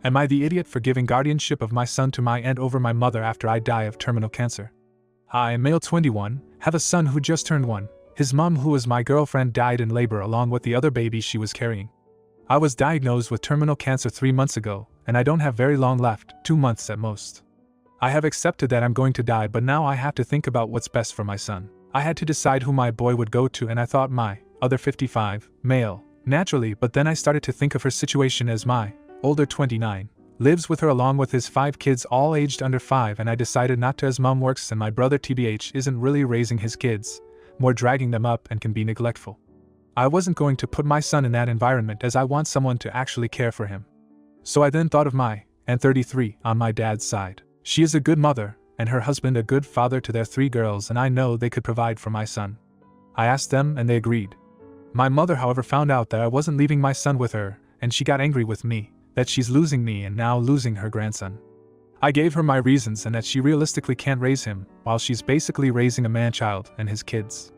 Am I the idiot for giving guardianship of my son to my aunt over my mother after I die of terminal cancer? I, male 21, have a son who just turned 1. His mom, who was my girlfriend, died in labor along with the other baby she was carrying. I was diagnosed with terminal cancer 3 months ago, and I don't have very long left, 2 months at most. I have accepted that I'm going to die, but now I have to think about what's best for my son. I had to decide who my boy would go to, and I thought my other 55, male, naturally, but then I started to think of her situation as my older 29, lives with her along with his 5 kids all aged under 5, and I decided not to, as mom works and my brother TBH isn't really raising his kids, more dragging them up and can be neglectful. I wasn't going to put my son in that environment, as I want someone to actually care for him. So I then thought of my aunt 33 on my dad's side. She is a good mother, and her husband a good father to their 3 girls, and I know they could provide for my son. I asked them and they agreed. My mother, however, found out that I wasn't leaving my son with her, and she got angry with me, that she's losing me and now losing her grandson. I gave her my reasons and that she realistically can't raise him, while she's basically raising a man-child and his kids.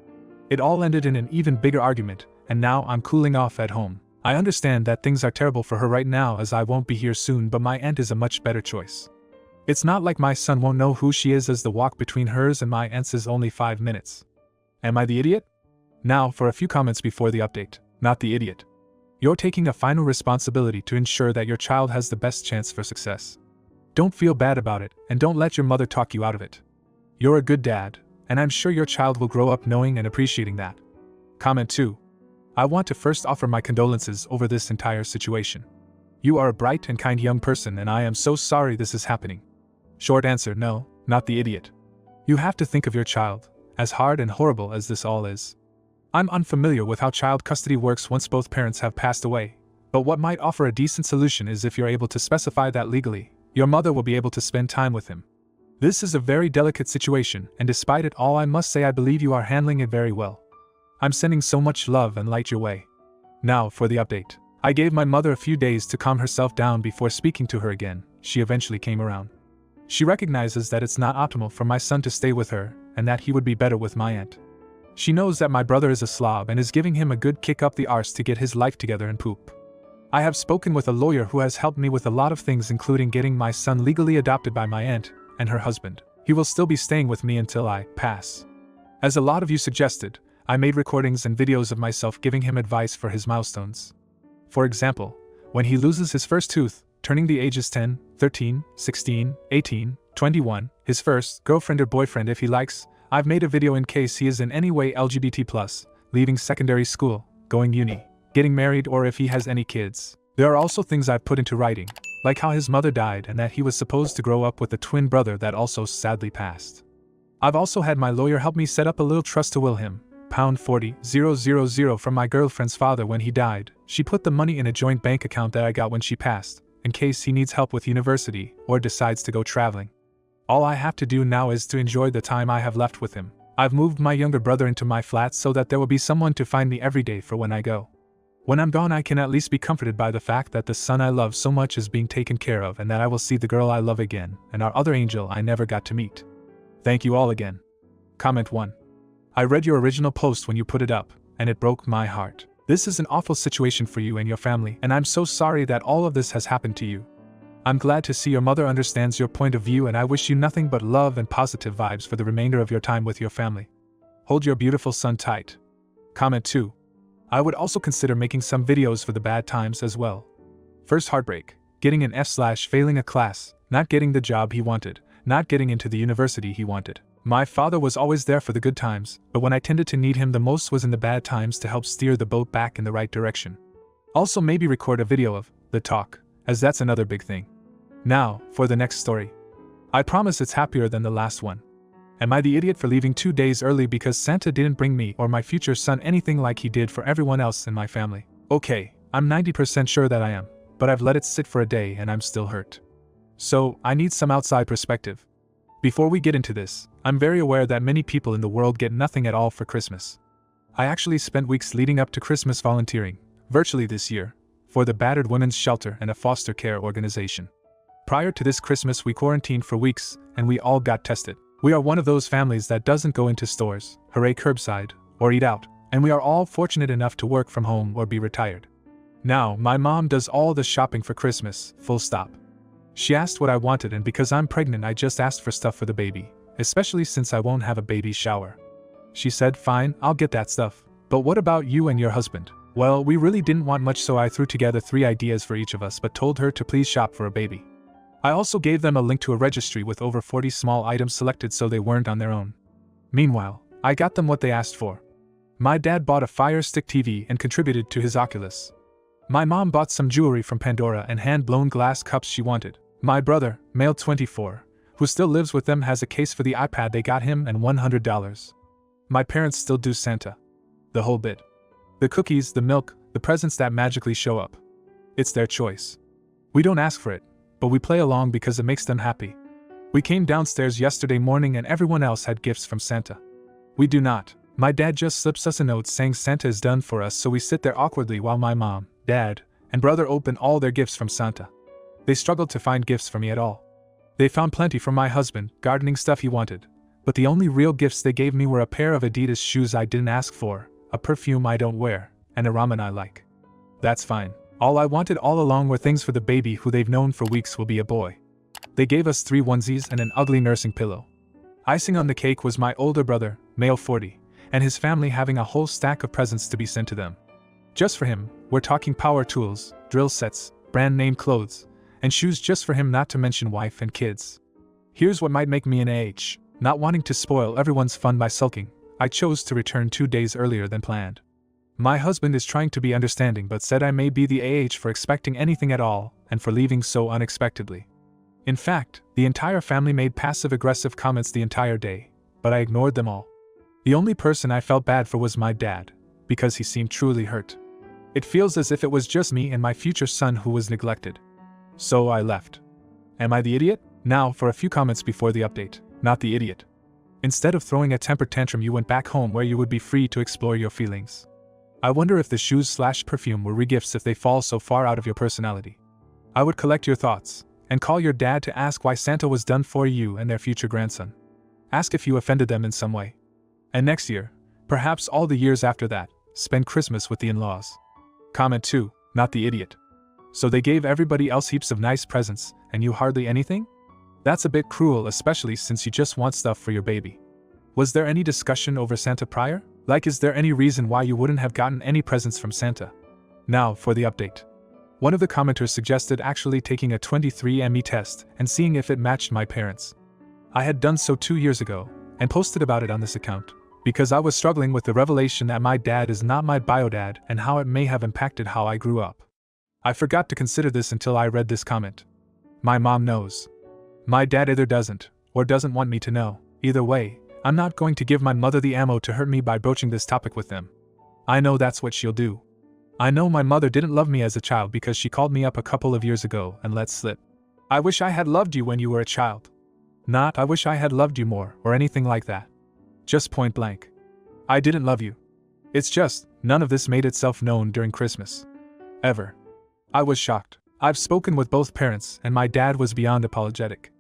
It all ended in an even bigger argument, and now I'm cooling off at home. I understand that things are terrible for her right now, as I won't be here soon, but my aunt is a much better choice. It's not like my son won't know who she is, as the walk between hers and my aunt's is only 5 minutes. Am I the idiot? Now for a few comments before the update. Not the idiot. You're taking a final responsibility to ensure that your child has the best chance for success. Don't feel bad about it, and don't let your mother talk you out of it. You're a good dad, and I'm sure your child will grow up knowing and appreciating that. Comment 2. I want to first offer my condolences over this entire situation. You are a bright and kind young person, and I am so sorry this is happening. Short answer: no, not the idiot. You have to think of your child, as hard and horrible as this all is. I'm unfamiliar with how child custody works once both parents have passed away, but what might offer a decent solution is if you're able to specify that legally, your mother will be able to spend time with him. This is a very delicate situation, and despite it all, I must say I believe you are handling it very well. I'm sending so much love and light your way. Now for the update. I gave my mother a few days to calm herself down before speaking to her again. She eventually came around. She recognizes that it's not optimal for my son to stay with her, and that he would be better with my aunt. She knows that my brother is a slob and is giving him a good kick up the arse to get his life together and poop. I have spoken with a lawyer who has helped me with a lot of things, including getting my son legally adopted by my aunt and her husband. He will still be staying with me until I pass. As a lot of you suggested, I made recordings and videos of myself giving him advice for his milestones. For example, when he loses his first tooth, turning the ages 10, 13, 16, 18, 21, his first girlfriend or boyfriend if he likes, I've made a video in case he is in any way LGBT+, leaving secondary school, going uni, getting married, or if he has any kids. There are also things I've put into writing, like how his mother died and that he was supposed to grow up with a twin brother that also sadly passed. I've also had my lawyer help me set up a little trust to will him, £40,000 from my girlfriend's father when he died. She put the money in a joint bank account that I got when she passed, in case he needs help with university or decides to go traveling. All I have to do now is to enjoy the time I have left with him. I've moved my younger brother into my flat so that there will be someone to find me every day for when I go. When I'm gone, I can at least be comforted by the fact that the son I love so much is being taken care of, and that I will see the girl I love again, and our other angel I never got to meet. Thank you all again. Comment 1. I read your original post when you put it up, and it broke my heart. This is an awful situation for you and your family, and I'm so sorry that all of this has happened to you. I'm glad to see your mother understands your point of view, and I wish you nothing but love and positive vibes for the remainder of your time with your family. Hold your beautiful son tight. Comment 2. I would also consider making some videos for the bad times as well. First heartbreak, getting an F/failing a class, not getting the job he wanted, not getting into the university he wanted. My father was always there for the good times, but when I tended to need him the most was in the bad times to help steer the boat back in the right direction. Also maybe record a video of the talk, as that's another big thing. Now, for the next story. I promise it's happier than the last one. Am I the idiot for leaving 2 days early because Santa didn't bring me or my future son anything like he did for everyone else in my family? Okay, I'm 90% sure that I am, but I've let it sit for a day and I'm still hurt. So, I need some outside perspective. Before we get into this, I'm very aware that many people in the world get nothing at all for Christmas. I actually spent weeks leading up to Christmas volunteering, virtually this year, for the Battered Women's Shelter and a foster care organization. Prior to this Christmas, we quarantined for weeks, and we all got tested. We are one of those families that doesn't go into stores, hooray curbside, or eat out, and we are all fortunate enough to work from home or be retired. Now, my mom does all the shopping for Christmas, full stop. She asked what I wanted, and because I'm pregnant I just asked for stuff for the baby, especially since I won't have a baby shower. She said, fine, I'll get that stuff. But what about you and your husband? Well, we really didn't want much, so I threw together 3 ideas for each of us but told her to please shop for a baby. I also gave them a link to a registry with over 40 small items selected so they weren't on their own. Meanwhile, I got them what they asked for. My dad bought a Fire Stick TV and contributed to his Oculus. My mom bought some jewelry from Pandora and hand-blown glass cups she wanted. My brother, male 24, who still lives with them, has a case for the iPad they got him and $100. My parents still do Santa. The whole bit. The cookies, the milk, the presents that magically show up. It's their choice. We don't ask for it, but we play along because it makes them happy. We came downstairs yesterday morning and everyone else had gifts from Santa. We do not. My dad just slips us a note saying Santa is done for us, so we sit there awkwardly while my mom, dad, and brother open all their gifts from Santa. They struggled to find gifts for me at all. They found plenty from my husband, gardening stuff he wanted, but the only real gifts they gave me were a pair of Adidas shoes I didn't ask for, a perfume I don't wear, and a ramen I like. That's fine. All I wanted all along were things for the baby who they've known for weeks will be a boy. They gave us 3 onesies and an ugly nursing pillow. Icing on the cake was my older brother, male 40, and his family having a whole stack of presents to be sent to them. Just for him, we're talking power tools, drill sets, brand name clothes, and shoes just for him, not to mention wife and kids. Here's what might make me an AH. Not wanting to spoil everyone's fun by sulking, I chose to return 2 days earlier than planned. My husband is trying to be understanding but said I may be the AH for expecting anything at all and for leaving so unexpectedly. In fact, the entire family made passive-aggressive comments the entire day, but I ignored them all. The only person I felt bad for was my dad, because he seemed truly hurt. It feels as if it was just me and my future son who was neglected. So I left. Am I the idiot? Now for a few comments before the update. Not the idiot. Instead of throwing a temper tantrum, you went back home where you would be free to explore your feelings. I wonder if the shoes/perfume were regifts if they fall so far out of your personality. I would collect your thoughts and call your dad to ask why Santa was done for you and their future grandson. Ask if you offended them in some way. And next year, perhaps all the years after that, spend Christmas with the in-laws. Comment 2, not the idiot. So they gave everybody else heaps of nice presents, and you hardly anything? That's a bit cruel, especially since you just want stuff for your baby. Was there any discussion over Santa prior? Like, is there any reason why you wouldn't have gotten any presents from Santa? Now for the update. One of the commenters suggested actually taking a 23andMe test and seeing if it matched my parents. I had done so 2 years ago, and posted about it on this account, because I was struggling with the revelation that my dad is not my bio-dad and how it may have impacted how I grew up. I forgot to consider this until I read this comment. My mom knows. My dad either doesn't, or doesn't want me to know. Either way, I'm not going to give my mother the ammo to hurt me by broaching this topic with them. I know that's what she'll do. I know my mother didn't love me as a child because she called me up a couple of years ago and let slip. I wish I had loved you when you were a child. Not I wish I had loved you more or anything like that. Just point blank. I didn't love you. It's just, none of this made itself known during Christmas. Ever. I was shocked. I've spoken with both parents and my dad was beyond apologetic.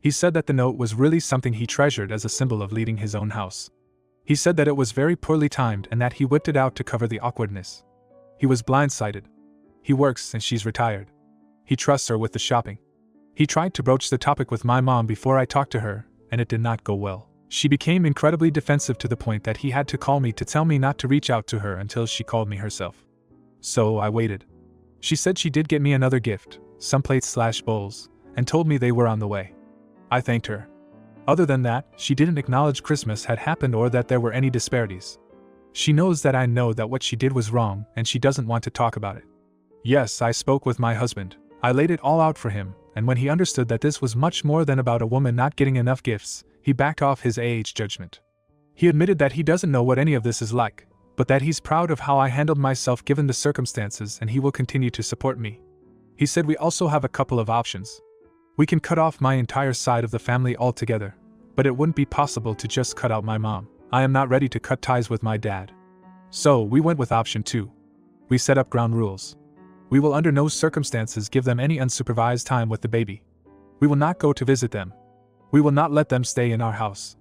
He said that the note was really something he treasured as a symbol of leading his own house. He said that it was very poorly timed and that he whipped it out to cover the awkwardness. He was blindsided. He works and she's retired. He trusts her with the shopping. He tried to broach the topic with my mom before I talked to her, and it did not go well. She became incredibly defensive to the point that he had to call me to tell me not to reach out to her until she called me herself. So I waited. She said she did get me another gift, some plates/bowls, and told me they were on the way. I thanked her. Other than that, she didn't acknowledge Christmas had happened or that there were any disparities. She knows that I know that what she did was wrong and she doesn't want to talk about it. Yes, I spoke with my husband. I laid it all out for him, and when he understood that this was much more than about a woman not getting enough gifts, he backed off his judgment. He admitted that he doesn't know what any of this is like, but that he's proud of how I handled myself given the circumstances and he will continue to support me. He said we also have a couple of options. We can cut off my entire side of the family altogether, but it wouldn't be possible to just cut out my mom. I am not ready to cut ties with my dad. So we went with option 2. We set up ground rules. We will under no circumstances give them any unsupervised time with the baby. We will not go to visit them. We will not let them stay in our house.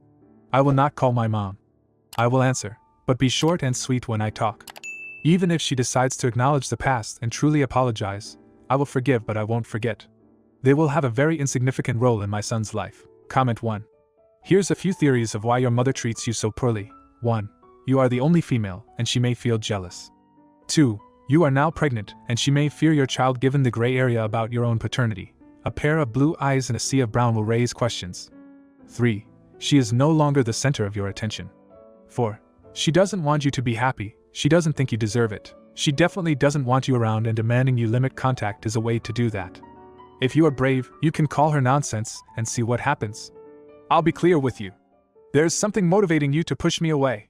I will not call my mom. I will answer, but be short and sweet when I talk. Even if she decides to acknowledge the past and truly apologize, I will forgive but I won't forget. They will have a very insignificant role in my son's life. Comment 1. Here's a few theories of why your mother treats you so poorly. 1. You are the only female, and she may feel jealous. 2. You are now pregnant, and she may fear your child given the gray area about your own paternity. A pair of blue eyes and a sea of brown will raise questions. 3. She is no longer the center of your attention. 4. She doesn't want you to be happy, she doesn't think you deserve it. She definitely doesn't want you around, and demanding you limit contact is a way to do that. If you are brave, you can call her nonsense and see what happens. I'll be clear with you. There's something motivating you to push me away.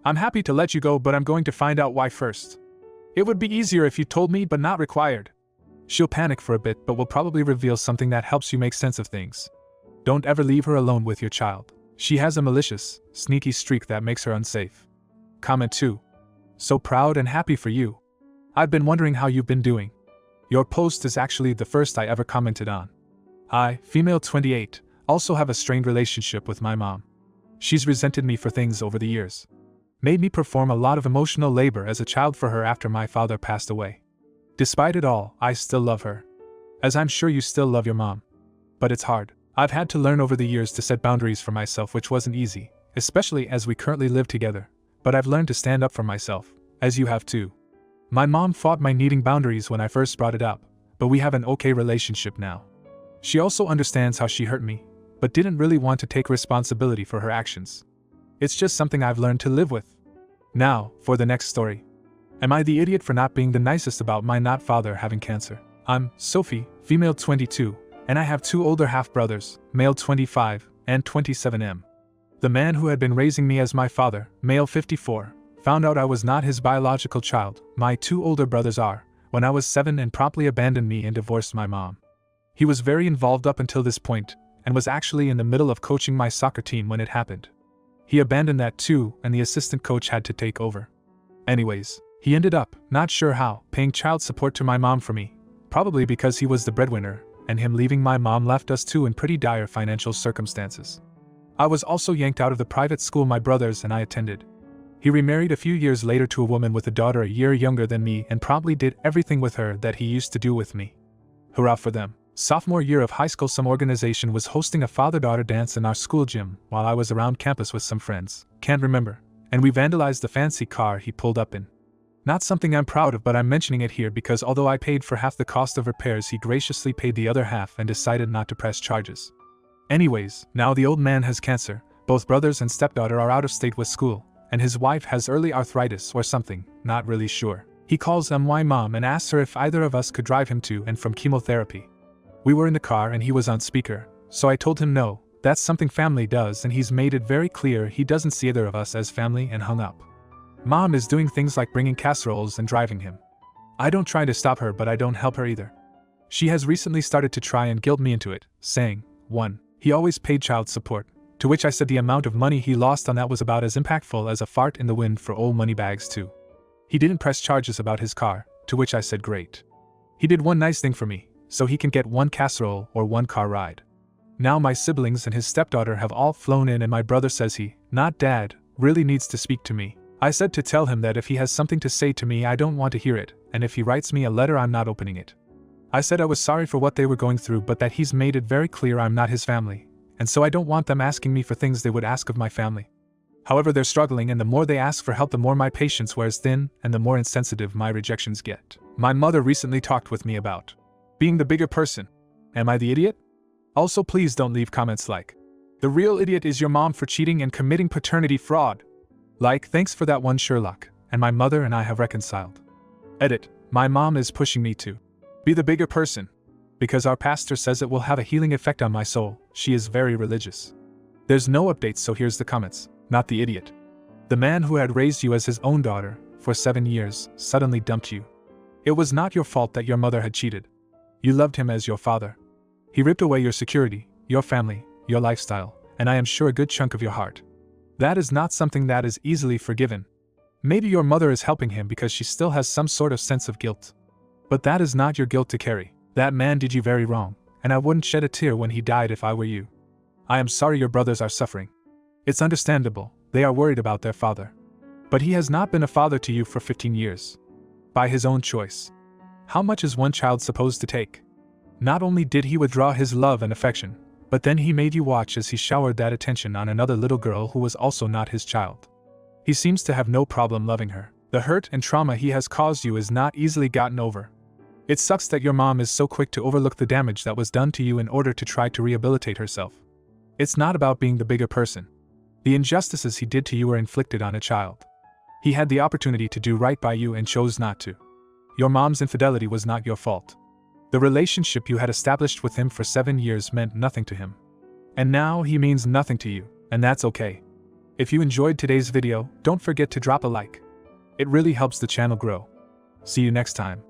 I'm happy to let you go, but I'm going to find out why first. It would be easier if you told me, but not required. She'll panic for a bit, but will probably reveal something that helps you make sense of things. Don't ever leave her alone with your child. She has a malicious, sneaky streak that makes her unsafe. Comment 2. So proud and happy for you. I've been wondering how you've been doing. Your post is actually the first I ever commented on. I, female 28, also have a strained relationship with my mom. She's resented me for things over the years. Made me perform a lot of emotional labor as a child for her after my father passed away. Despite it all, I still love her. As I'm sure you still love your mom. But it's hard. I've had to learn over the years to set boundaries for myself, which wasn't easy, especially as we currently live together. But I've learned to stand up for myself, as you have too. My mom fought my needing boundaries when I first brought it up, but we have an okay relationship now. She also understands how she hurt me, but didn't really want to take responsibility for her actions. It's just something I've learned to live with. Now, for the next story. Am I the idiot for not being the nicest about my not father having cancer? I'm Sophie, female 22, and I have 2 older half-brothers, male 25 and 27M. The man who had been raising me as my father, male 54, found out I was not his biological child, my 2 older brothers are, when I was 7 and promptly abandoned me and divorced my mom. He was very involved up until this point, and was actually in the middle of coaching my soccer team when it happened. He abandoned that too, and the assistant coach had to take over. Anyways, he ended up, not sure how, paying child support to my mom for me, probably because he was the breadwinner, and him leaving my mom left us two in pretty dire financial circumstances. I was also yanked out of the private school my brothers and I attended. He remarried a few years later to a woman with a daughter a year younger than me and promptly did everything with her that he used to do with me. Hurrah for them. Sophomore year of high school, some organization was hosting a father-daughter dance in our school gym while I was around campus with some friends, can't remember, and we vandalized the fancy car he pulled up in. Not something I'm proud of, but I'm mentioning it here because although I paid for half the cost of repairs, he graciously paid the other half and decided not to press charges. Anyways, now the old man has cancer, both brothers and stepdaughter are out of state with school, and his wife has early arthritis or something, not really sure. He calls my mom and asks her if either of us could drive him to and from chemotherapy. We were in the car and he was on speaker, so I told him no, that's something family does, and he's made it very clear he doesn't see either of us as family, and hung up. Mom is doing things like bringing casseroles and driving him. I don't try to stop her, but I don't help her either. She has recently started to try and guilt me into it, saying, 1. He always paid child support, to which I said the amount of money he lost on that was about as impactful as a fart in the wind for old money bags too. He didn't press charges about his car, to which I said great. He did one nice thing for me, so he can get one casserole or one car ride. Now my siblings and his stepdaughter have all flown in and my brother says he, not dad, really needs to speak to me. I said to tell him that if he has something to say to me I don't want to hear it, and if he writes me a letter I'm not opening it. I said I was sorry for what they were going through, but that he's made it very clear I'm not his family, and so I don't want them asking me for things they would ask of my family. However, they're struggling, and the more they ask for help the more my patience wears thin and the more insensitive my rejections get. My mother recently talked with me about being the bigger person. Am I the idiot? Also, please don't leave comments like, the real idiot is your mom for cheating and committing paternity fraud. Like, thanks for that one, Sherlock, and my mother and I have reconciled. Edit, my mom is pushing me to be the bigger person, because our pastor says it will have a healing effect on my soul. She is very religious. There's no updates, so here's the comments. Not the idiot. The man who had raised you as his own daughter for 7 years suddenly dumped you. It was not your fault that your mother had cheated. You loved him as your father. He ripped away your security, your family, your lifestyle, and I am sure a good chunk of your heart. That is not something that is easily forgiven. Maybe your mother is helping him because she still has some sort of sense of guilt. But that is not your guilt to carry. That man did you very wrong, and I wouldn't shed a tear when he died if I were you. I am sorry your brothers are suffering. It's understandable, they are worried about their father. But he has not been a father to you for 15 years. By his own choice. How much is one child supposed to take? Not only did he withdraw his love and affection, but then he made you watch as he showered that attention on another little girl who was also not his child. He seems to have no problem loving her. The hurt and trauma he has caused you is not easily gotten over. It sucks that your mom is so quick to overlook the damage that was done to you in order to try to rehabilitate herself. It's not about being the bigger person. The injustices he did to you were inflicted on a child. He had the opportunity to do right by you and chose not to. Your mom's infidelity was not your fault. The relationship you had established with him for 7 years meant nothing to him. And now he means nothing to you, and that's okay. If you enjoyed today's video, don't forget to drop a like. It really helps the channel grow. See you next time.